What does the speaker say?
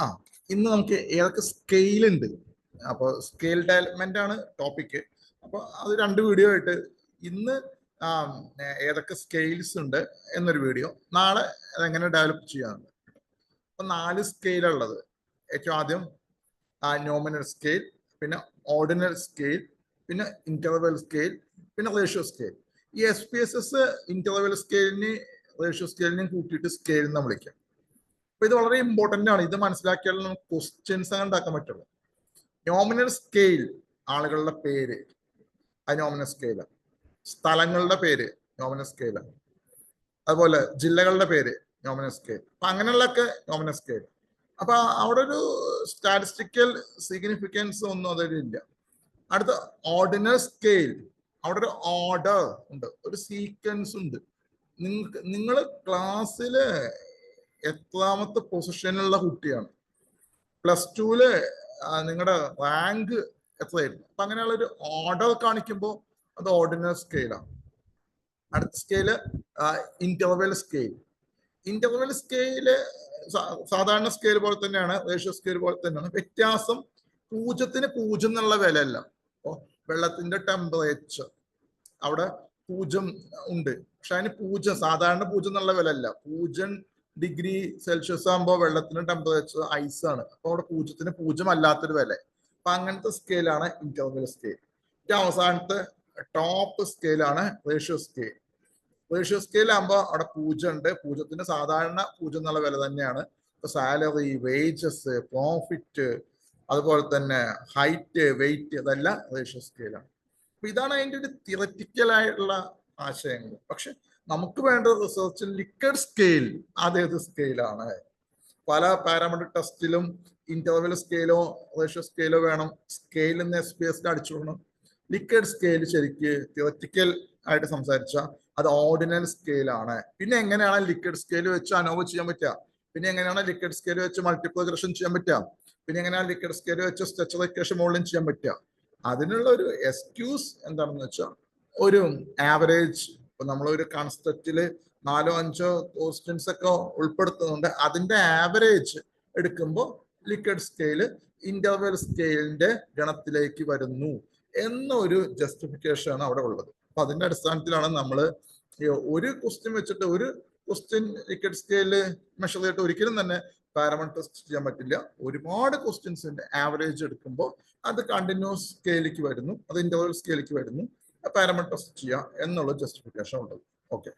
ആ ഇന്ന് നമുക്ക് ഏതൊക്കെ സ്കെയിൽ ഉണ്ട്. അപ്പോൾ സ്കെയിൽ ഡെവലപ്മെന്റ് ആണ് ടോപ്പിക്ക്. അപ്പോൾ അത് 2 വീഡിയോ ആയിട്ട് ഇന്ന് ഏതൊക്കെ സ്കെയിൽസ് ഉണ്ട് എന്നൊരു വീഡിയോ, നാളെ അതെങ്ങനെ ഡെവലപ്പ് ചെയ്യാറുണ്ട്. അപ്പൊ 4 സ്കെയിലുള്ളത്. ഏറ്റവും ആദ്യം നോമിനൽ സ്കെയിൽ, പിന്നെ ഓർഡിനൽ സ്കെയിൽ, പിന്നെ ഇന്റർവെൽ സ്കെയിൽ, പിന്നെ റേഷ്യോ സ്കെയിൽ. ഈ SPSS ഇന്റർവെൽ സ്കെയിലിന് റേഷ്യോ സ്കെയിലിനെയും കൂട്ടിയിട്ട് സ്കെയിൽ എന്ന് വിളിക്കാം. അപ്പൊ ഇത് വളരെ ഇമ്പോർട്ടന്റ് ആണ്. ഇത് മനസ്സിലാക്കിയാൽ നമുക്ക് ക്വസ്റ്റ്യൻസ് ഉണ്ടാക്കാൻ പറ്റുള്ളൂ. നോമിനൽ സ്കെയിൽ ആളുകളുടെ പേര്, അത് നോമിനൽ സ്കെയിലാണ്. സ്ഥലങ്ങളുടെ പേര് നോമിനൽ സ്കെയിലാണ്. അതുപോലെ ജില്ലകളുടെ പേര് നോമിനൽ സ്കെയിൽ. അപ്പൊ അങ്ങനെയുള്ളതൊക്കെ നോമിനൽ സ്കെയിൽ. അപ്പൊ അവിടെ ഒരു സ്റ്റാറ്റിസ്റ്റിക്കൽ സിഗ്നിഫിക്കൻസ് ഒന്നും അതിലില്ല. അടുത്ത ഓർഡിനൽ സ്കെയിൽ. അവിടെ ഒരു ഓർഡർ ഉണ്ട്, ഒരു സീക്വൻസ് ഉണ്ട്. നിങ്ങൾ ക്ലാസ്സില് എത്രാമത്തെ പൊസിഷനിലുള്ള കുട്ടിയാണ്, +2 നിങ്ങളുടെ റാങ്ക് എത്രയായിരുന്നു. അപ്പൊ അങ്ങനെയുള്ള ഒരു ഓർഡർ കാണിക്കുമ്പോൾ അത് ഓർഡിനൽ സ്കെയിലാണ്. അടുത്ത scale interval scale. Interval scale സാധാരണ സ്കെയിൽ പോലെ തന്നെയാണ്, റേഷ്യോ സ്കെയിൽ പോലെ തന്നെയാണ്. വ്യത്യാസം 0-ന് 0 എന്നുള്ള വിലയല്ല. അപ്പൊ വെള്ളത്തിന്റെ ടെമ്പറേച്ചർ അവിടെ 0 ഉണ്ട്, പക്ഷെ അതിന് 0 സാധാരണ 0 എന്നുള്ള വിലയല്ല. 0°C ആകുമ്പോൾ വെള്ളത്തിന്റെ ടെമ്പറേച്ചർ ഐസ് ആണ്. അപ്പൊ അവിടെ 0-ന് 0 അല്ലാത്തൊരു വില. അപ്പൊ അങ്ങനത്തെ സ്കെയിലാണ് ഇന്റർവെൽ സ്കെയിൽ. അവസാനത്തെ ടോപ്പ് സ്കെയിലാണ് റേഷ്യോ സ്കെയിൽ. റേഷ്യോ സ്കെയിൽ ആകുമ്പോൾ അവിടെ 0 ഉണ്ട്. 0-ന് സാധാരണ 0 എന്നുള്ള വില തന്നെയാണ്. ഇപ്പൊ സാലറി, വേജസ്, പ്രോഫിറ്റ്, അതുപോലെ തന്നെ ഹൈറ്റ്, വെയിറ്റ്, അതെല്ലാം റേഷ്യോ സ്കെയിലാണ്. അപ്പൊ ഇതാണ് അതിൻ്റെ ഒരു തിയററ്റിക്കൽ ആയിട്ടുള്ള ആശയങ്ങൾ. പക്ഷെ നമുക്ക് വേണ്ട റിസർച്ചിൽ ലിക്കഡ് സ്കെയിൽ അതേത് സ്കെയിലാണ്. പല പാരാമെട്രിക് ടെസ്റ്റിലും ഇന്റർവെൽ സ്കെയിലോ റേഷ്യോ സ്കെയിലോ വേണം. സ്കെയിൽ എന്ന് SPSS അടിച്ചു കൊടുക്കണം. ലിക്കഡ് സ്കെയിൽ ശരിക്ക് തിയററ്റിക്കൽ ആയിട്ട് സംസാരിച്ച അത് ഓർഡിനൽ സ്കെയിലാണ്. പിന്നെ എങ്ങനെയാണ് ലിക്വിഡ് സ്കെയിൽ വെച്ച് അനോവ ചെയ്യാൻ പറ്റുക, പിന്നെ എങ്ങനെയാണ് ലിക്വിഡ് സ്കെയിൽ വെച്ച് മൾട്ടിപ്പിൾ റിഗ്രഷൻ ചെയ്യാൻ പറ്റുക, പിന്നെ എങ്ങനെയാണ് ലിക്വിഡ് സ്കെയിൽ വെച്ച് സ്ട്രക്ചറൽ ഇക്വേഷൻ മോഡലിംഗ് ചെയ്യാൻ പറ്റുക. അതിനുള്ള ഒരു എക്സ്ക്യൂസ് എന്താണെന്ന് വെച്ചാൽ ഒരു ആവറേജ്. ഇപ്പൊ നമ്മളൊരു കൺസ്ട്രക്റ്റില് 4-5 ക്വസ്റ്റ്യൻസ് ഒക്കെ ഉൾപ്പെടുത്തുന്നുണ്ട്. അതിന്റെ ആവറേജ് എടുക്കുമ്പോൾ ലിക്വിഡ് സ്കെയിൽ ഇന്റർവെൽ സ്കെയിലിന്റെ ഗണത്തിലേക്ക് വരുന്നു എന്നൊരു ജസ്റ്റിഫിക്കേഷൻ ആണ് അവിടെ ഉള്ളത്. അപ്പൊ അതിന്റെ അടിസ്ഥാനത്തിലാണ് നമ്മൾ ഒരു ക്വസ്റ്റ്യൻ വെച്ചിട്ട് ഒരു ക്വസ്റ്റ്യൻ ലിക്വിഡ് സ്കെയില് മെഷർ ചെയ്തിട്ട് ഒരിക്കലും തന്നെ പാരാമീറ്റർ ടെസ്റ്റ് ചെയ്യാൻ പറ്റില്ല. ഒരുപാട് ക്വസ്റ്റ്യൻസിന്റെ ആവറേജ് എടുക്കുമ്പോൾ അത് കണ്ടിന്യൂസ് സ്കെയിലേക്ക് വരുന്നു, അത് ഇന്റർവൽ സ്കെയിലേക്ക് വരുന്നു, പാരാമീറ്റർ ടെസ്റ്റ് ചെയ്യുക എന്നുള്ള ജസ്റ്റിഫിക്കേഷൻ ഉള്ളത്. ഓക്കെ.